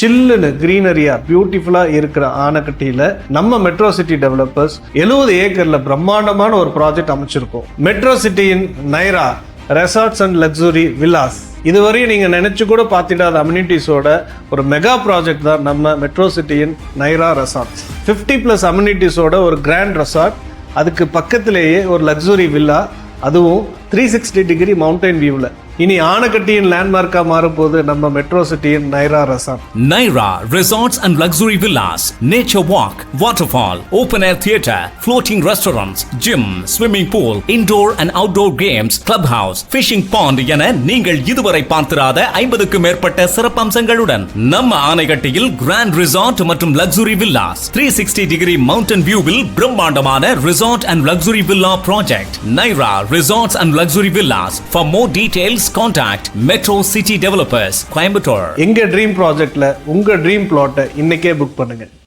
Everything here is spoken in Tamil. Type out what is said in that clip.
சில்லுன்னு கிரீனரியா பியூட்டிஃபுல்லா இருக்கிற ஆனக்கட்டியில நம்ம மெட்ரோ சிட்டி டெவலப்பர்ஸ் 70 ஏக்கர்ல பிரம்மாண்டமான ஒரு ப்ராஜெக்ட் அமைச்சிருக்கோம். மெட்ரோ சிட்டியின் Naira resorts and luxury villas. இதுவரையும் நீங்க நினைச்சு கூட பார்த்திடாத அம்யூனிட்டிஸோட ஒரு மெகா ப்ராஜெக்ட் தான் நம்ம மெட்ரோ சிட்டியின் நைரா ரெசார்ட்ஸ். 50+ அம்யூனிட்டிஸோட ஒரு கிராண்ட் ரெசார்ட், அதுக்கு பக்கத்திலேயே ஒரு லக்ஸுரி வில்லா, அதுவும் 360 டிகிரி மவுண்டைன் வியூவில். இனி ஆனக்கட்டியின் லேண்ட்மார்க்கா மாறும்போது நம்ம மெட்ரோ சிட்டியின் Naira resort. Naira Resorts and Luxury Villas, Nature Walk, Waterfall, Open Air Theatre, Floating Restaurants, Gym, Swimming Pool, Indoor and Outdoor Games, Clubhouse, Fishing Pond என நீங்கள் இதுவரை பார்த்திராத 50க்கும் மேற்பட்ட சிறப்பம்சங்களுடன் நம்ம ஆனைக்கட்டியில் கிராண்ட் ரிசார்ட் மற்றும் லக்ஸுரி வில்லாஸ் 360 டிகிரி மவுண்டன் வியூவில் பிரம்மாண்டமான resort and luxury villa project. Naira Resorts and Luxury Villas. For more details contact Metro City Developers, Coimbatore. எங்க ட்ரீம் ப்ராஜெக்ட்ல உங்க ட்ரீம் பிளாட்டை இன்னைக்கே புக் பண்ணுங்க.